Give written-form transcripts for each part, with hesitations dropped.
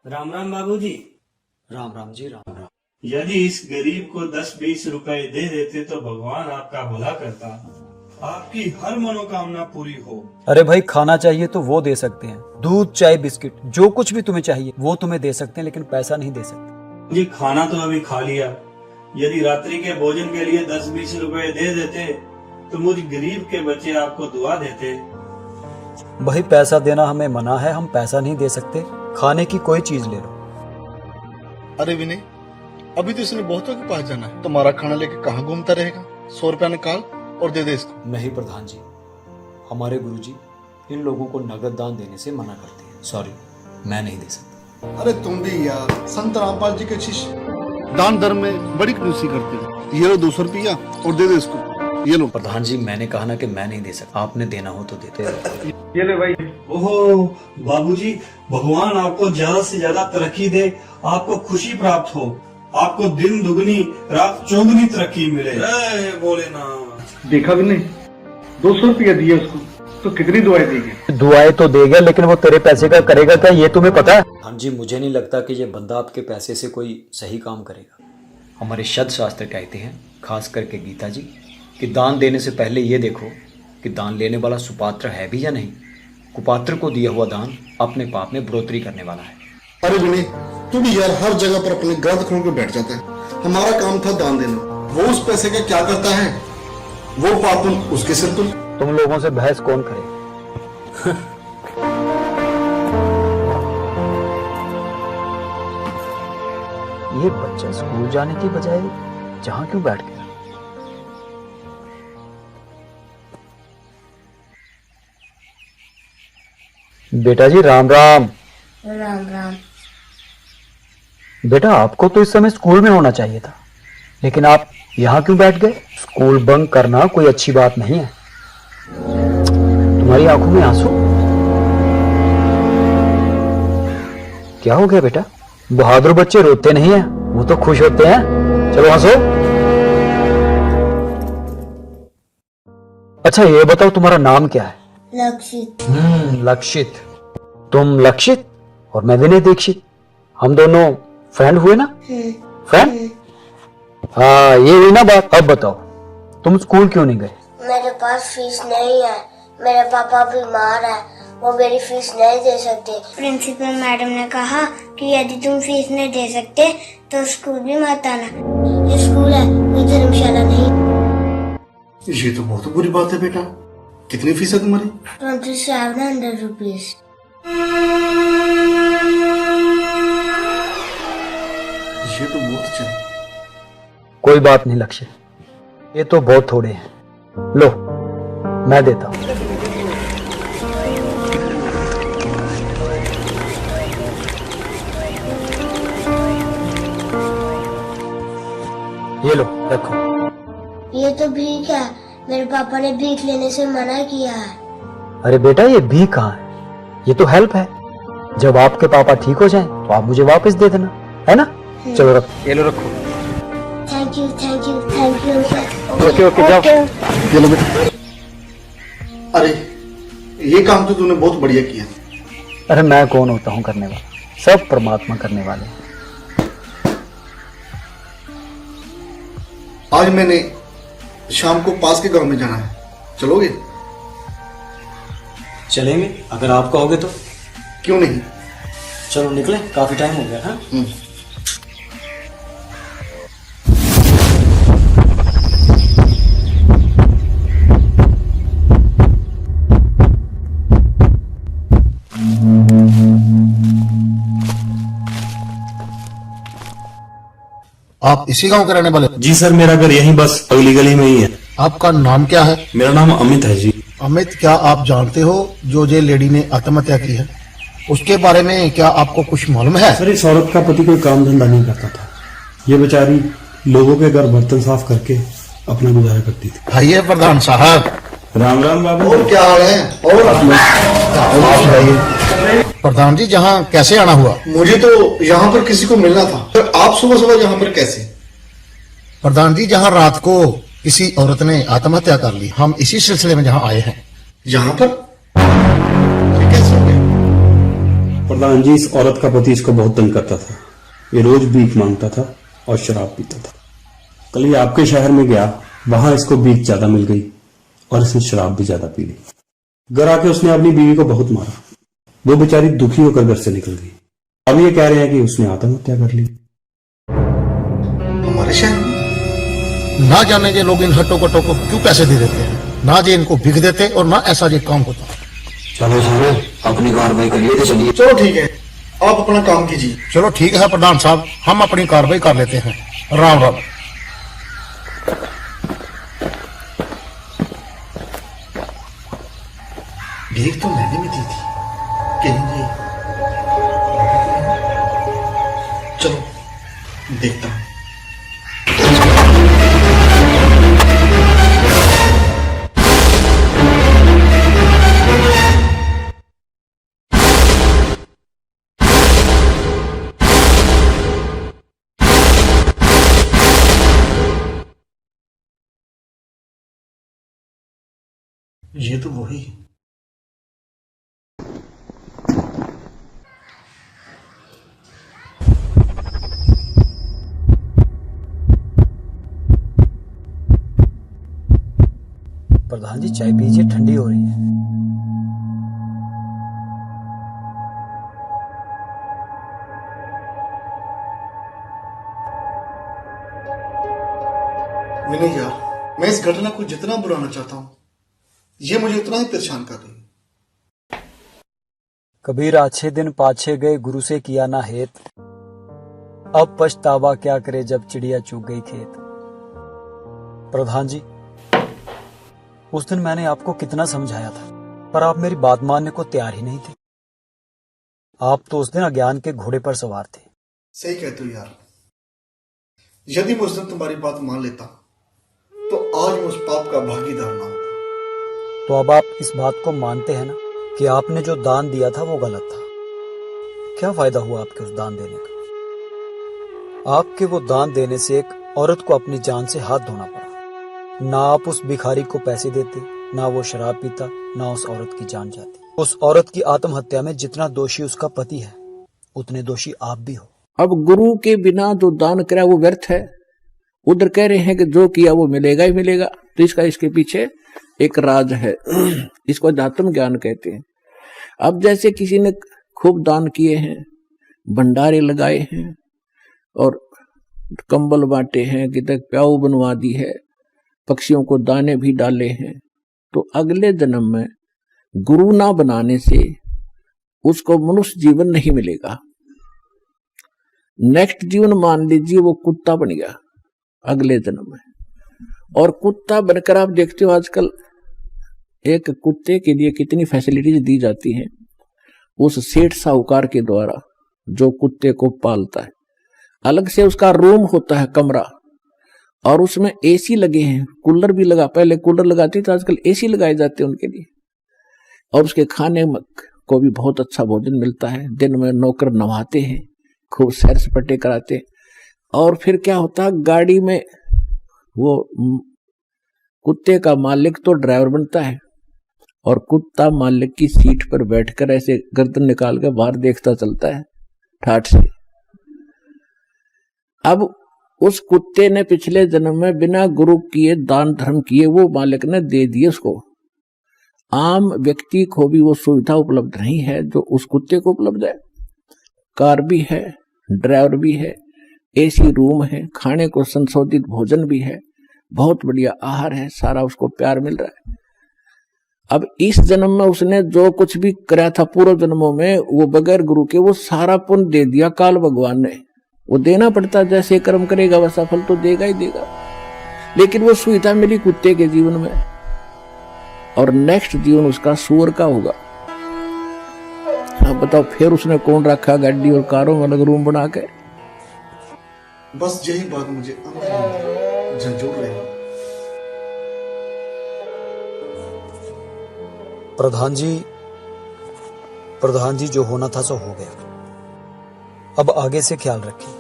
राम राम बाबूजी। राम राम जी, राम राम। यदि इस गरीब को 10-20 रुपए दे देते तो भगवान आपका भला करता, आपकी हर मनोकामना पूरी हो। अरे भाई, खाना चाहिए तो वो दे सकते हैं, दूध चाय बिस्किट जो कुछ भी तुम्हें चाहिए वो तुम्हें दे सकते हैं, लेकिन पैसा नहीं दे सकते। जी खाना तो अभी खा लिया, यदि रात्रि के भोजन के लिए 10-20 रुपए दे देते तो मुझ गरीब के बच्चे आपको दुआ देते। भाई पैसा देना हमें मना है, हम पैसा नहीं दे सकते। खाने की कोई चीज ले लो। अरे विनय, अभी तो इसने बहुतों के पास जाना है, तुम्हारा खाना लेके कहाँ घूमता रहेगा। 100 रुपया निकाल और दे दे इसको। नहीं प्रधान जी, हमारे गुरुजी इन लोगों को नगद दान देने से मना करते हैं। सॉरी, मैं नहीं दे सकता। अरे तुम भी यार, संत रामपाल जी के शिष्य दान धर्म में बड़ी कंजूसी करते हैं। ये लो 200 रुपया और दे दे इसको। ये लो। प्रधान जी, मैंने कहा ना कि मैं नहीं दे सकता, आपने देना हो तो देते। ये ले भाई। ओहो बाबूजी, भगवान आपको ज्यादा से ज्यादा तरक्की दे, आपको खुशी प्राप्त हो, आपको दिन दुगनी रात चौगुनी तरक्की मिले। जय भोलेनाथ। देखा विनय, 200 रुपया दिए उसको तो कितनी दुआएं देंगे। दुआएं तो देगा, लेकिन वो तेरे पैसे का करेगा क्या, ये तुम्हें पता है? हाँ जी, मुझे नहीं लगता कि ये बंदा आपके पैसे से कोई सही काम करेगा। हमारे शब्द शास्त्र कहते हैं, खास करके गीता जी, कि दान देने से पहले ये देखो कि दान लेने वाला सुपात्र है भी या नहीं। कुपात्र को दिया हुआ दान अपने पाप में बढ़ोतरी करने वाला है। अरे विनय, तू भी यार हर जगह पर अपने ग्रंथ खोल के बैठ जाता है। हमारा काम था दान देना, वो उस पैसे का क्या करता है, वो पाप उसके सिर पर। तुम लोगों से बहस कौन करे? ये बच्चा स्कूल जाने की बजाय जहां क्यों बैठ गया? बेटा जी राम राम। राम राम। बेटा, आपको तो इस समय स्कूल में होना चाहिए था, लेकिन आप यहाँ क्यों बैठ गए? स्कूल बंक करना कोई अच्छी बात नहीं है। तुम्हारी आंखों में आंसू क्या हो गया बेटा? बहादुर बच्चे रोते नहीं हैं, वो तो खुश होते हैं। चलो हंसो। अच्छा ये बताओ, तुम्हारा नाम क्या है? लक्षित। लक्षित। तुम लक्षित और मैं विनय दीक्षित, हम दोनों फ्रेंड हुए ना? फ्रेंड? हाँ, ये हुई ना बात। अब बताओ, तुम स्कूल क्यों नहीं गए? मेरे पास फीस नहीं है, मेरे पापा बीमार है, वो मेरी फीस नहीं दे सकते। प्रिंसिपल मैडम ने कहा कि यदि तुम फीस नहीं दे सकते तो स्कूल भी मत आना। ये स्कूल है, ये धर्मशाला नहीं। ये तो बहुत बुरी बात है बेटा। कितनी फीस है तुम्हारी? 2700 रुपीज। ये तो बहुत अच्छा है। कोई बात नहीं लक्ष्य, ये तो बहुत थोड़े हैं। लो, मैं देता हूं। ये लो, रखो। ये तो भीख है, मेरे पापा ने भीख लेने से मना किया है। अरे बेटा, ये भी कहाँ है, ये तो हेल्प है। जब आपके पापा ठीक हो जाएं तो आप मुझे वापस दे देना, है ना? चलो रखो, ये लो रखो। Thank you thank you thank you. Okay okay, जाओ। ये लो बेटा। अरे ये काम तो तूने बहुत बढ़िया किया। अरे मैं कौन होता हूँ करने वाला, सब परमात्मा करने वाले हैं। आज मैंने शाम को पास के गांव में जाना है, चलोगे? चलेंगे, अगर आप कहोगे तो। क्यों नहीं? चलो निकले, काफी टाइम हो गया। हाँ, आप इसी गांव के रहने वाले? जी सर, मेरा घर यहीं बस अगली गली में ही है। आपका नाम क्या है? मेरा नाम अमित है जी। अमित, क्या आप जानते हो जो ये लेडी ने आत्महत्या की है, उसके बारे में क्या आपको कुछ मालूम है? सर, इस औरत का पति कोई काम धंधा नहीं करता था, ये बेचारी लोगों के घर बर्तन साफ करके अपना गुजारा करती थी। आइए प्रधान साहब। राम राम बाबू। और क्या हाल है? और आप बताइए। प्रधान जी, यहाँ कैसे आना हुआ? मुझे तो यहाँ पर किसी को मिलना था, पर आप सुबह सुबह यहाँ पर कैसे? प्रधान जी, जहाँ रात को किसी औरत ने आत्महत्या कर ली, हम इसी सिलसिले में जहाँ आए हैं। यहाँ पर? ये कैसे हो गया? प्रधान जी, इस औरत का पति इसको बहुत तंग करता था। ये रोज भीख मांगता था और शराब पीता था। कल ये आपके शहर में गया, वहां इसको भीख ज्यादा मिल गई और इसने शराब भी ज्यादा पी ली। घर आके उसने अपनी बीवी को बहुत मारा। वो बेचारी दुखी होकर घर से निकल गई। अब ये कह रहे हैं कि उसने आत्महत्या कर ली। हमारे शहर में ना जाने ये लोग इन हट्टो कट्टों को क्यों पैसे दे देते हैं, ना जे इनको बिक देते और ना ऐसा ये काम होता। चलो सारे अपनी कार्रवाई करिए तो चलिए। चलो ठीक है, आप अपना काम कीजिए। चलो ठीक है प्रधान साहब, हम अपनी कार्रवाई कर लेते हैं। राम राम। भीख तो मैंने भी दी थी, कहीं ये चलो देखता हूं। ये तो वही है। प्रधान जी चाय पीजिए, ठंडी हो रही है। विनय यार, मैं इस घटना को जितना बुलाना चाहता हूं, ये मुझे उतना ही परेशान कर रही है। कबीर अच्छे दिन पाछे गए, गुरु से किया ना हेत। अब पछतावा क्या करे जब चिड़िया चुग गई खेत। प्रधान जी, उस दिन मैंने आपको कितना समझाया था, पर आप मेरी बात मानने को तैयार ही नहीं थे। आप तो उस दिन अज्ञान के घोड़े पर सवार थे। सही कहते हो यार, यदि मैं उस दिन तुम्हारी बात मान लेता तो आज मैं उस पाप का भागीदार ना होता। तो अब आप इस बात को मानते हैं ना कि आपने जो दान दिया था वो गलत था। क्या फायदा हुआ आपके उस दान देने का? आपके वो दान देने से एक औरत को अपनी जान से हाथ धोना पड़ा। ना आप उस भिखारी को पैसे देते, ना वो शराब पीता, ना उस औरत की जान जाती। उस औरत की आत्महत्या में जितना दोषी उसका पति है, उतने दोषी आप भी हो। अब गुरु के बिना जो दान करा वो व्यर्थ है। उधर कह रहे हैं कि जो किया वो मिलेगा ही मिलेगा, तो इसके पीछे एक राज है। इसको अध्यात्म ज्ञान कहते हैं। अब जैसे किसी ने खूब दान किए हैं, भंडारे लगाए हैं और कंबल बांटे हैं, कितने प्याऊ बनवा दी है, पक्षियों को दाने भी डाले हैं, तो अगले जन्म में गुरु ना बनाने से उसको मनुष्य जीवन नहीं मिलेगा। नेक्स्ट जीवन मान लीजिए वो कुत्ता बन गया अगले जन्म में, और कुत्ता बनकर आप देखते हो आजकल एक कुत्ते के लिए कितनी फैसिलिटीज दी जाती हैं उस सेठ साहूकार के द्वारा जो कुत्ते को पालता है। अलग से उसका रूम होता है, कमरा, और उसमें एसी लगे हैं, कूलर भी लगा, पहले कूलर लगाते थे, आजकल एसी लगाए जाते हैं उनके लिए। और उसके खाने को भी बहुत अच्छा भोजन मिलता है। दिन में नौकर नवाते हैं, खूब सैर सपाटे कराते हैं। और फिर क्या होता है, गाड़ी में वो कुत्ते का मालिक तो ड्राइवर बनता है और कुत्ता मालिक की सीट पर बैठकर ऐसे गर्दन निकाल कर बाहर देखता चलता है ठाठ से। अब उस कुत्ते ने पिछले जन्म में बिना गुरु किए दान धर्म किए वो मालिक ने दे दिए उसको। आम व्यक्ति को भी वो सुविधा उपलब्ध नहीं है जो उस कुत्ते को उपलब्ध है। कार भी है, ड्राइवर भी है, एसी रूम है, खाने को संशोधित भोजन भी है, बहुत बढ़िया आहार है, सारा उसको प्यार मिल रहा है। अब इस जन्म में उसने जो कुछ भी कराया था पूर्व जन्मों में, वो बगैर गुरु के वो सारा पुण्य दे दिया काल भगवान ने। वो देना पड़ता, जैसे कर्म करेगा वैसा फल तो देगा ही देगा। लेकिन वो सुविधा मिली कुत्ते के जीवन में, और नेक्स्ट जीवन उसका सूअर का होगा। अब बताओ फिर उसने कौन रखा गाड़ी और कारों में अलग रूम बना के। बस यही बात मुझे अंदर झंझोड़ रही है। प्रधान जी जो होना था सो हो गया। अब आगे से ख्याल रखिए।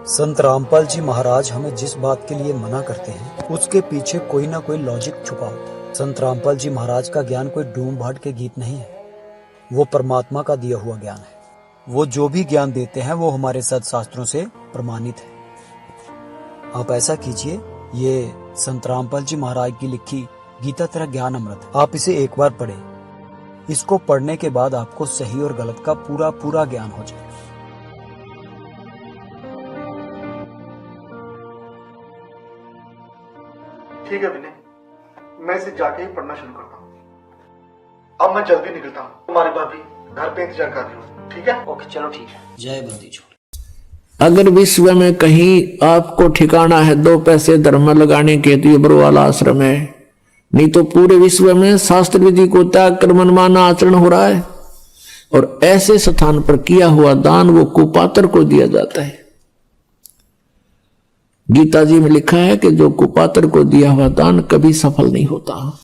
संत रामपाल जी महाराज हमें जिस बात के लिए मना करते हैं उसके पीछे कोई ना कोई लॉजिक छुपा होता है। संत रामपाल जी महाराज का ज्ञान कोई डूम भाट के गीत नहीं है, वो परमात्मा का दिया हुआ ज्ञान है। वो जो भी ज्ञान देते हैं वो हमारे सदशास्त्रों से प्रमाणित है। आप ऐसा कीजिए, ये संत रामपाल जी महाराज की लिखी गीता तेरा ज्ञान अमृत, आप इसे एक बार पढ़ें। इसको पढ़ने के बाद आपको सही और गलत का पूरा पूरा ज्ञान हो जाएगा। ठीक है विनय, मैं इसे जाके ही पढ़ना शुरू करता हूँ। अब मैं जल्दी निकलता हूँ, तुम्हारी भाभी घर पे इंतजार कर रही हूँ। ठीक है? ओके, चलो ठीक है। जय बंदी छोड़। अगर विश्व में कहीं आपको ठिकाना है 2 पैसे धर्म लगाने के, तो ये बरवाला आश्रम है। नहीं तो पूरे विश्व में शास्त्र विधि को त्याग कर मनमाना आचरण हो रहा है, और ऐसे स्थान पर किया हुआ दान वो कुपात्र को दिया जाता है। गीता जी में लिखा है कि जो कुपात्र को दिया हुआ दान कभी सफल नहीं होता।